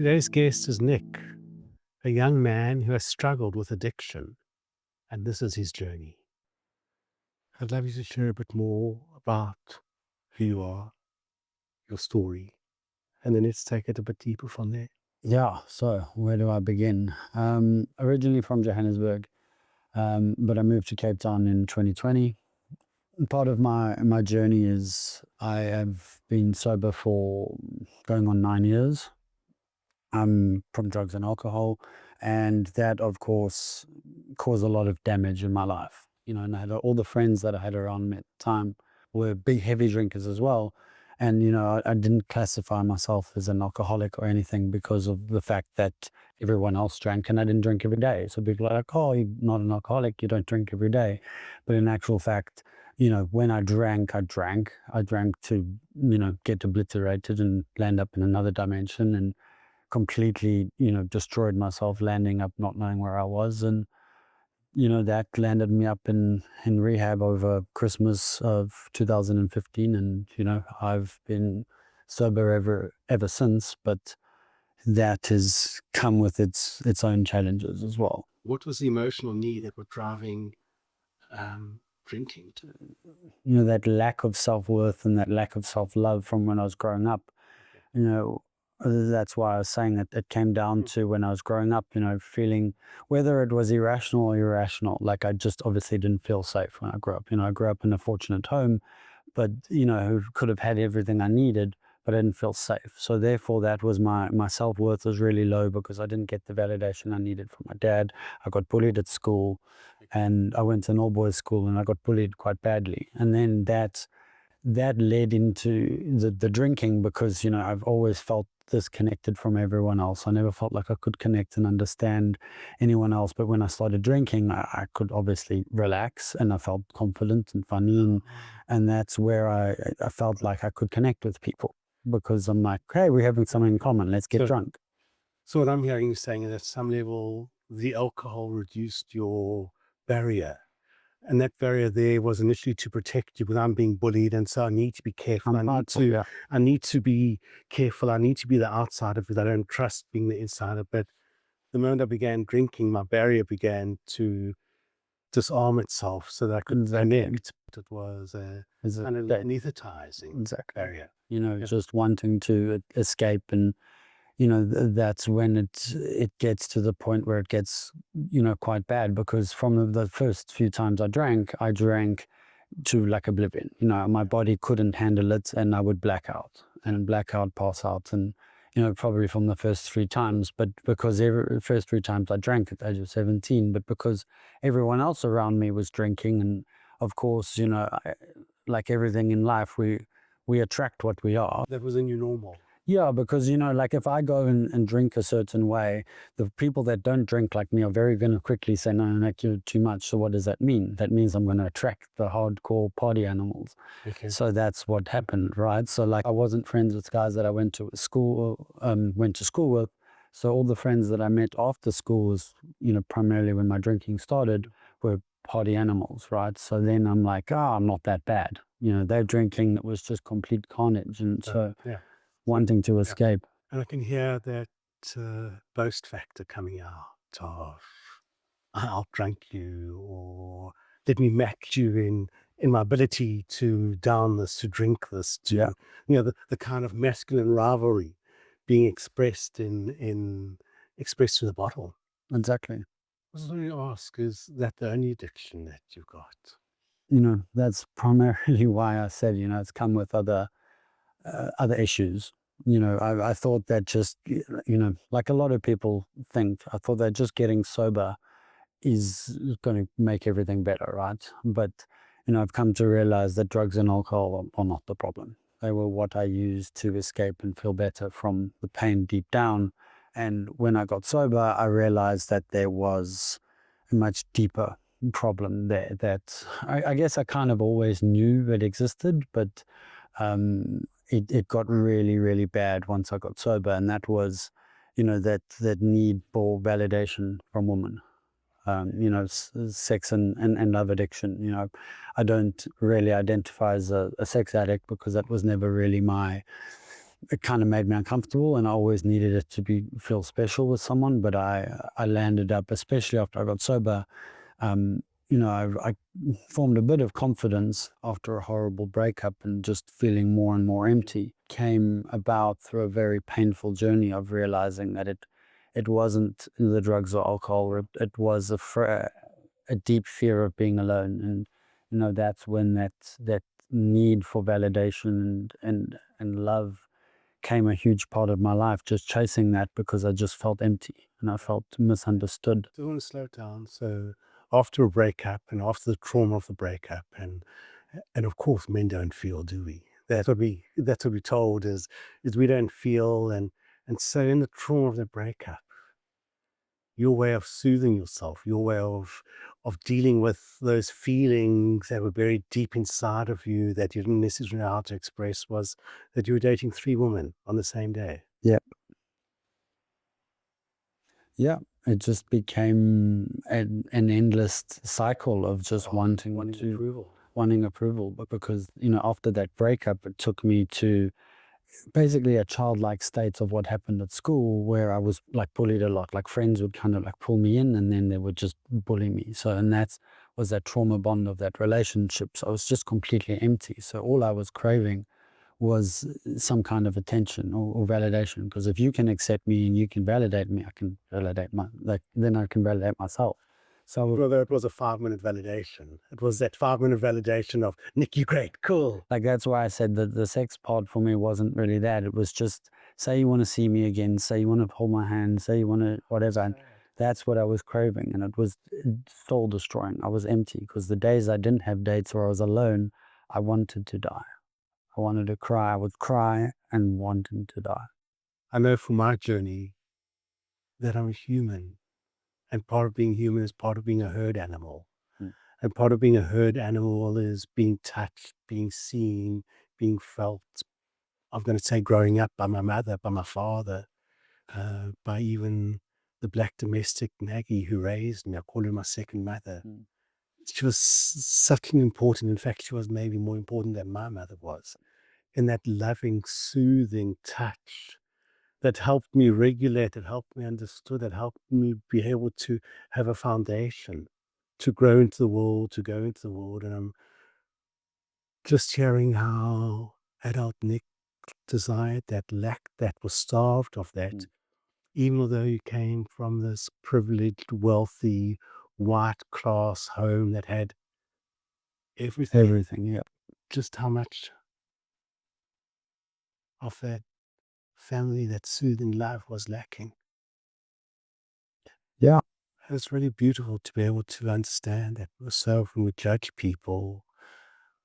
Today's guest is Nick, a young man who has struggled with addiction, and this is his journey. I'd love you to share a bit more about who you are, your story, and then let's take it a bit deeper from there. Yeah, so where do I begin? Originally from Johannesburg, but I moved to Cape Town in 2020. Part of my journey is I have been sober for going on 9 years from drugs and alcohol, and that, of course, caused a lot of damage in my life. And I had all the friends that I had around me at the time were big, heavy drinkers as well. And, I didn't classify myself as an alcoholic or anything because of the fact that everyone else drank and I didn't drink every day. So people are like, oh, you're not an alcoholic, you don't drink every day. But in actual fact, when I drank, I drank. I drank to, get obliterated and land up in another dimension, and completely, destroyed myself, landing up not knowing where I was. And, that landed me up in rehab over Christmas of 2015. And, I've been sober ever since, but that has come with its own challenges as well. What was the emotional need that was driving drinking? That lack of self-worth and that lack of self-love from when I was growing up. That's why I was saying it came down to when I was growing up, feeling whether it was irrational or irrational. Like I just obviously didn't feel safe when I grew up. I grew up in a fortunate home, but, who could have had everything I needed, but I didn't feel safe. So therefore that was my self-worth was really low because I didn't get the validation I needed from my dad. I got bullied at school, and I went to an all-boys school and I got bullied quite badly. And then that led into the drinking because, I've always felt disconnected from everyone else. I never felt like I could connect and understand anyone else. But when I started drinking, I could obviously relax, and I felt confident and funny. And that's where I felt like I could connect with people because I'm like, hey, we're having something in common. Let's get drunk. So what I'm hearing you saying is at some level, the alcohol reduced your barrier. And that barrier there was initially to protect you, because I'm being bullied, and so I need to be careful. I need to be careful. I need to be the outsider because I don't trust being the insider. But the moment I began drinking, my barrier began to disarm itself so that I could connect. It was an anesthetizing barrier. Just wanting to escape. And that's when it gets to the point where it gets, quite bad, because from the first few times I drank to like oblivion. My body couldn't handle it, and I would black out, pass out. And, probably from the first 3 times, but because the first 3 times I drank at the age of 17, but because everyone else around me was drinking. And of course, like everything in life, we attract what we are. That was a new normal. Yeah, because, like if I go and drink a certain way, the people that don't drink like me are very going to quickly say, no, you're too much. So what does that mean? That means I'm going to attract the hardcore party animals. Okay. So that's what happened, right? So like I wasn't friends with guys that I went to school with. So all the friends that I met after school was, primarily when my drinking started, were party animals, right? So then I'm like, I'm not that bad. They're drinking, it was just complete carnage. And so wanting to escape. And I can hear that boast factor coming out of, I outdrank you, or let me match you in my ability to down this, to drink this, to the kind of masculine rivalry being expressed expressed through the bottle. Exactly. I was going to ask, is that the only addiction that you've got? That's primarily why I said, it's come with other issues. I thought that just, like a lot of people think, I thought that just getting sober is going to make everything better, right? But, I've come to realize that drugs and alcohol are not the problem. They were what I used to escape and feel better from the pain deep down. And when I got sober, I realized that there was a much deeper problem there that I guess I kind of always knew it existed, but it got really, really bad once I got sober. And that was, that need for validation from women. Sex and love addiction. I don't really identify as a sex addict because that was never really my it kind of made me uncomfortable, and I always needed it to feel special with someone. But I landed up, especially after I got sober, um, I formed a bit of confidence after a horrible breakup, and just feeling more and more empty came about through a very painful journey of realizing that it wasn't the drugs or alcohol. It was a deep fear of being alone, and that's when that need for validation and love came a huge part of my life, just chasing that because I just felt empty and I felt misunderstood. I want to slow down. So after a breakup and after the trauma of the breakup, and of course men don't feel, do we? That's what we're told is we don't feel, and so in the trauma of the breakup, your way of soothing yourself, your way of dealing with those feelings that were buried deep inside of you that you didn't necessarily know how to express, was that you were dating 3 women on the same day. Yeah. Yeah. It just became an endless cycle of just wanting approval. wanting approval. But because, after that breakup, it took me to basically a childlike state of what happened at school, where I was like bullied a lot. Like friends would kind of like pull me in, and then they would just bully me. So, and was that trauma bond of that relationship. So I was just completely empty. So all I was craving was some kind of attention or validation. Because if you can accept me and you can validate me, I can validate then I can validate myself. So Although it was a 5-minute validation. It was that 5-minute validation of, Nick, you're great, cool. like, that's why I said that the sex part for me wasn't really that. It was just, say you want to see me again, say you want to hold my hand, say you want to whatever. And that's what I was craving, and it was soul destroying. I was empty because the days I didn't have dates or I was alone, I wanted to die. I wanted to cry. I would cry and wanting to die. I know from my journey that I'm a human, and part of being human is part of being a herd animal. Mm. And part of being a herd animal is being touched, being seen, being felt. I'm going to say growing up by my mother, by my father, by even the black domestic Maggie who raised me. I call her my second mother. Mm. She was such an important, in fact, she was maybe more important than my mother was, in that loving, soothing touch that helped me regulate, that helped me understood, that helped me be able to have a foundation to grow into the world, to go into the world. And I'm just hearing how adult Nick desired that, lacked that, was starved of that, Mm. even though you came from this privileged, wealthy, white class home that had everything. Everything, yeah. Just how much of that family, that soothing love was lacking. Yeah. It's really beautiful to be able to understand that so often we judge people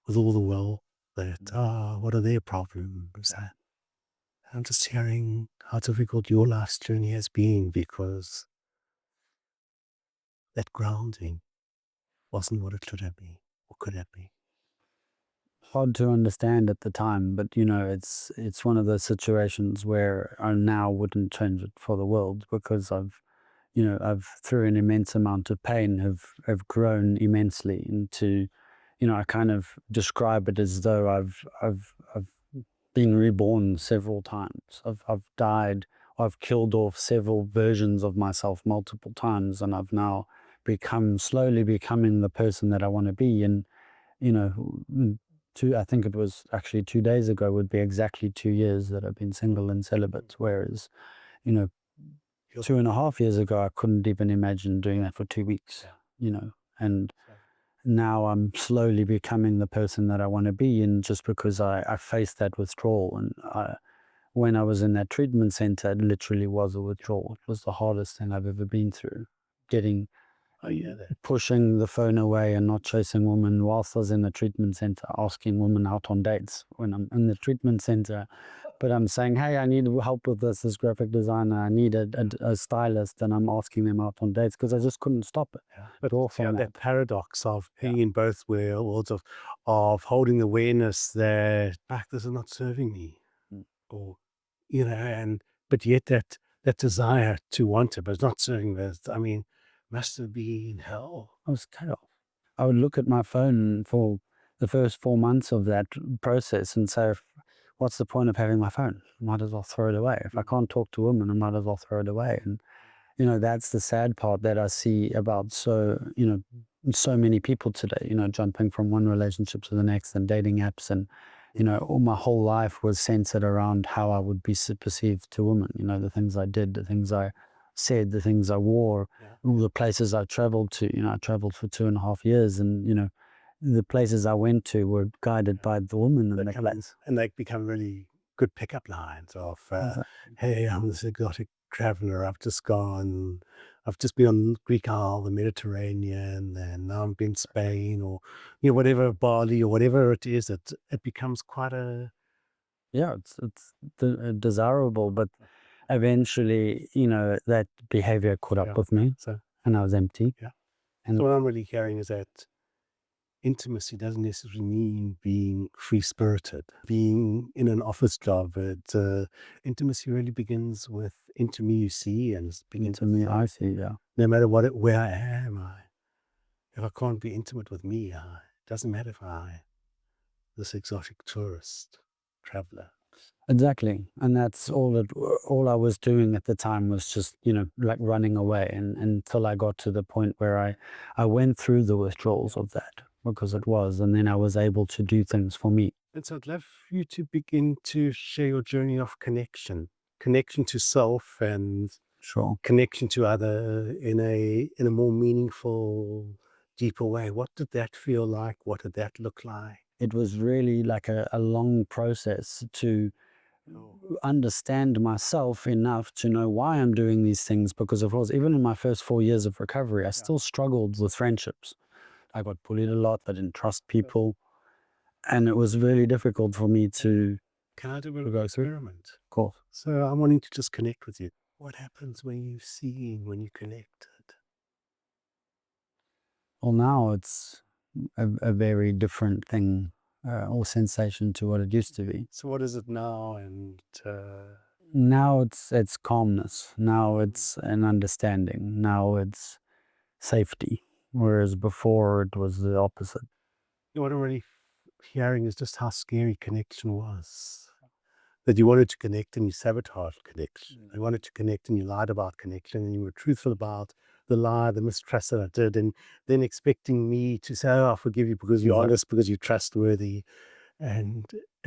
with all the will that, what are their problems? And I'm just hearing how difficult your life's journey has been because that grounding wasn't what it should have been or could have been. Hard to understand at the time, but it's one of those situations where I now wouldn't change it for the world, because I've through an immense amount of pain have grown immensely into, I kind of describe it as though I've been reborn several times. I've died, I've killed off several versions of myself multiple times, and I've now slowly becoming the person that I want to be. And you know, I think it was actually 2 days ago would be exactly 2 years that I've been single and celibate. Whereas, you know, 2.5 years ago, I couldn't even imagine doing that for 2 weeks, and now I'm slowly becoming the person that I want to be. And just because I faced that withdrawal, and when I was in that treatment center, it literally was a withdrawal. It was the hardest thing I've ever been through, getting pushing the phone away and not chasing women whilst I was in the treatment center, asking women out on dates when I'm in the treatment center. But I'm saying, hey, I need help with this graphic designer. I need a stylist, and I'm asking them out on dates because I just couldn't stop it. But that paradox of being in both worlds, of holding awareness that this is not serving me, or but yet that desire to want it, but it's not serving this. I mean, must have been hell. It was chaos. I would look at my phone for the first 4 months of that process and say, what's the point of having my phone? Might as well throw it away. If I can't talk to women, I might as well throw it away. And that's the sad part that I see about so many people today, jumping from one relationship to the next and dating apps. And, all my whole life was centered around how I would be perceived to women, the things I did, the things I said, the things I wore, all the places I traveled to. I traveled for 2.5 years, and, the places I went to were guided by the woman in the place. And they become really good pickup lines of, Exactly. hey, I'm this exotic traveler. I've just been on Greek Isle, the Mediterranean, and now I'm in Spain, or whatever, Bali, or whatever it is. It becomes quite a Yeah, it's desirable, but eventually, that behavior caught up with me, So and I was empty. yeah. And So what I'm really hearing is that intimacy doesn't necessarily mean being free spirited, being in an office job. Intimacy really begins with intimacy, and it begins to with, me, I see, yeah, no matter where I am. If I can't be intimate with me, it doesn't matter if this exotic tourist traveler. exactly. And that's all I was doing at the time was just, like running away, and until I got to the point where I went through the withdrawals of that, because it was, and then I was able to do things for me. And so I'd love you to begin to share your journey of connection to self, and Sure. connection to other in a more meaningful, deeper way. What did that feel like? What did that look like? It was really like a long process to Oh, understand myself enough to know why I'm doing these things, because of course, even in my first 4 years of recovery, I still struggled with friendships. I got bullied a lot. I didn't trust people, and it was really difficult for me to can I do a bit of go an through. experiment? Of course. So I'm wanting to just connect with you. What happens when you connected? Well, now it's a very different thing, or sensation to what it used to be. So what is it now? And Now it's calmness. Now it's an understanding. Now it's safety, whereas before it was the opposite. what I'm really hearing is just how scary connection was. That you wanted to connect and you sabotaged connection. You wanted to connect and you lied about connection, and you were truthful about the lie, the mistrust that I did, and then expecting me to say, "Oh, I forgive you because you're honest, because you're trustworthy," and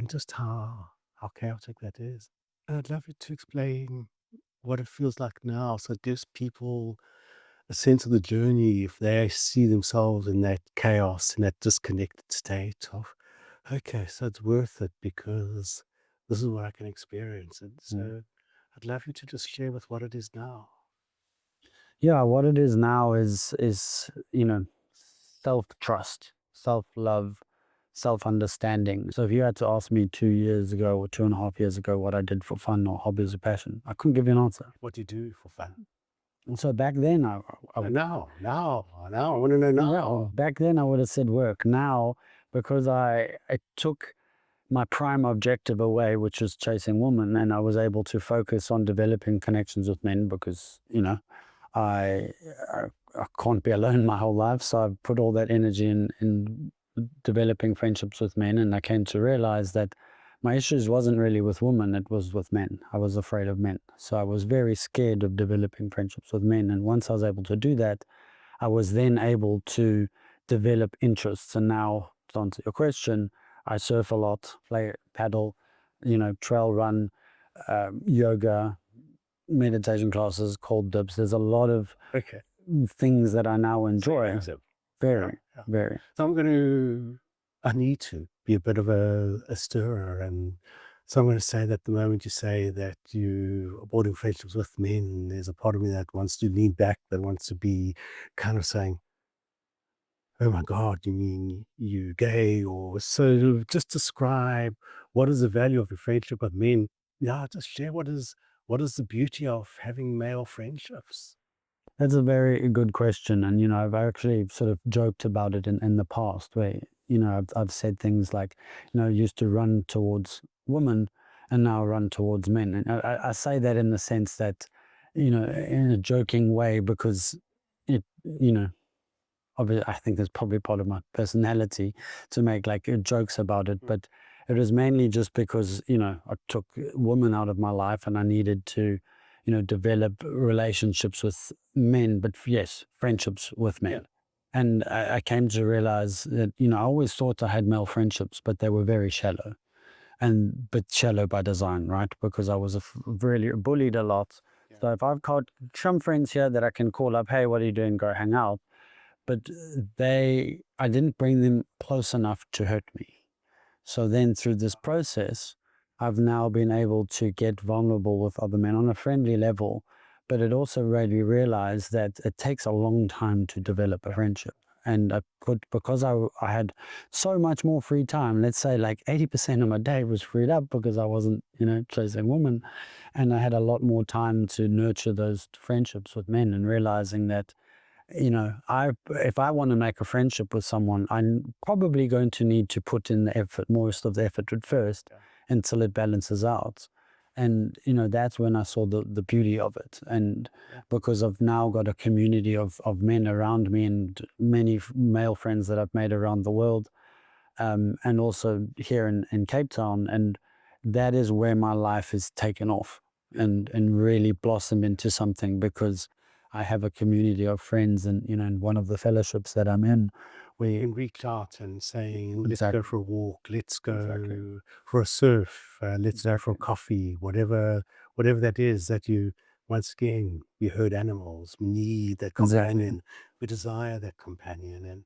just how chaotic that is. And I'd love you to explain what it feels like now, so it gives people a sense of the journey if they see themselves in that chaos, in that disconnected state of, okay, so it's worth it because this is where I can experience it. So I'd love you to just share with what it is now. Yeah, what it is now is self-trust, self-love, self-understanding. So if you had to ask me 2 years ago or 2.5 years ago what I did for fun or hobbies or passion, I couldn't give you an answer. What do you do for fun? And so back then Now, I want to know now. well, back then I would have said work. Now, because I took my prime objective away, which is chasing women, and I was able to focus on developing connections with men, because I, I I can't be alone my whole life. So I've put all that energy in developing friendships with men, and I came to realize that my issues wasn't really with women, it was with men. I was afraid of men. So I was very scared of developing friendships with men. And once I was able to do that, I was then able to develop interests. And now, to answer your question, I surf a lot, play paddle, trail run, yoga, meditation classes, cold dips. There's a lot of Okay. things that I now enjoy. Active. Very, Yeah. very. So I need to be a bit of a stirrer. And so I'm going to say that the moment you say that you are building friendships with men, there's a part of me that wants to lean back, that wants to be kind of saying, oh my God, you mean you gay? Or so just describe what is the value of your friendship with men. Yeah, just share what is the beauty of having male friendships. That's a very good question. And, I've actually sort of joked about it in the past, where, I've said things like, I used to run towards women and now run towards men. And I say that in the sense that, in a joking way, because it, obviously, I think that's probably part of my personality to make like jokes about it. But it was mainly just because, I took women out of my life and I needed to, develop relationships with men, but yes, friendships with men. Yeah. And I came to realize that, I always thought I had male friendships, but they were very shallow, but shallow by design, right? Because I was really bullied a lot. Yeah. So if I've got some friends here that I can call up, hey, what are you doing? Go hang out. But I didn't bring them close enough to hurt me. So then through this process, I've now been able to get vulnerable with other men on a friendly level. But it also made me realize that it takes a long time to develop a friendship. And because I had so much more free time, let's say like 80% of my day was freed up because I wasn't, chasing women. And I had a lot more time to nurture those friendships with men and realizing that, if I want to make a friendship with someone, I'm probably going to need to put in the effort, most of the effort at first, until it balances out. And, that's when I saw the beauty of it. And because I've now got a community of men around me and many male friends that I've made around the world, and also here in Cape Town. And that is where my life is taken off and really blossom into something, because I have a community of friends. And, in one of the fellowships that I'm in, We can reach out and saying, let's Exactly. go for a walk, let's go Exactly. for a surf, let's go for a coffee, whatever that is that you, once again, we herd animals, we need that companion, we desire that companion.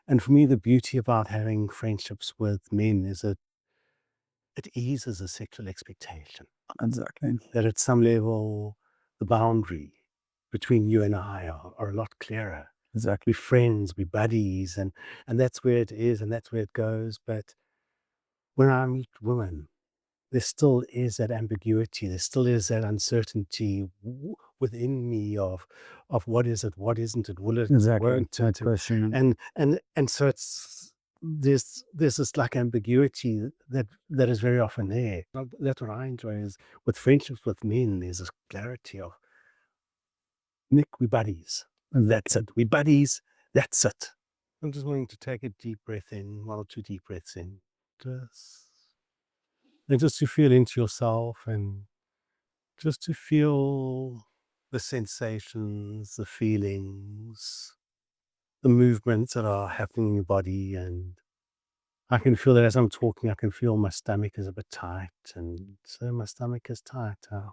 And for me, the beauty about having friendships with men is that it eases a sexual expectation. Exactly. That at some level, the boundary between you and I are a lot clearer. Exactly. We're friends, we're buddies, and that's where it is, and that's where it goes. But when I meet women, there still is that ambiguity. There still is that uncertainty within me of what is it, what isn't it, will it, Exactly. won't That it, question. and so it's there's this like ambiguity that is very often there. That's what I enjoy is with friendships with men. There's this clarity of Nick, we buddies. That's it. We buddies. That's it. I'm just wanting to take a deep breath in, 1 or 2 deep breaths in. Just to feel into yourself and just to feel the sensations, the feelings, the movements that are happening in your body. And I can feel that as I'm talking, I can feel my stomach is a bit tight. And so my stomach is tight. I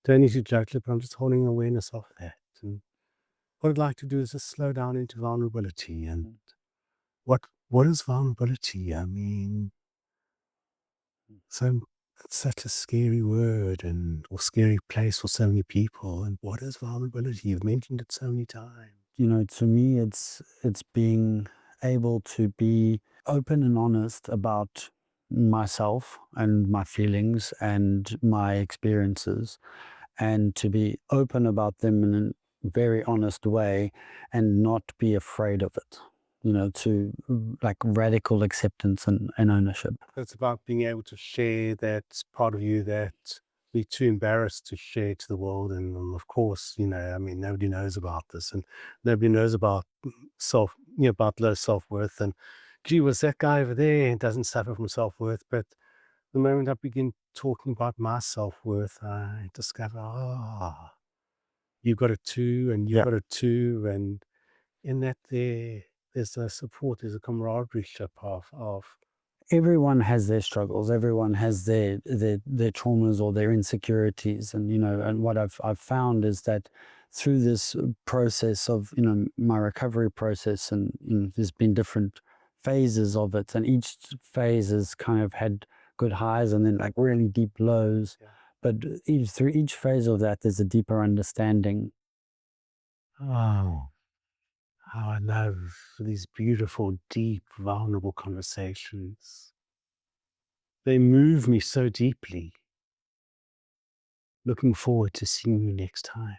don't need to judge it, but I'm just holding awareness of that. And what I'd like to do is just slow down into vulnerability. And what is vulnerability? I mean, so it's such a scary word or scary place for so many people. And what is vulnerability? You've mentioned it so many times. To me, it's being able to be open and honest about myself and my feelings and my experiences, and to be open about them in a very honest way and not be afraid of it. To like radical acceptance and ownership. It's about being able to share that part of you that we're too embarrassed to share to the world. And of course, I mean, nobody knows about this, and nobody knows about about low self-worth. And gee, was that guy over there doesn't suffer from self-worth. But the moment I begin talking about my self-worth, I discover, you've got it too, and you've got it too. And in that there's a support, there's a camaraderie of Everyone has their struggles. Everyone has their traumas or their insecurities. And and what I've found is that through this process of my recovery process, and there's been different phases of it, and each phase has kind of had good highs and then like really deep lows. But through each phase of that, there's a deeper understanding. oh, how I love these beautiful, deep, vulnerable conversations. They move me so deeply. Looking forward to seeing you next time.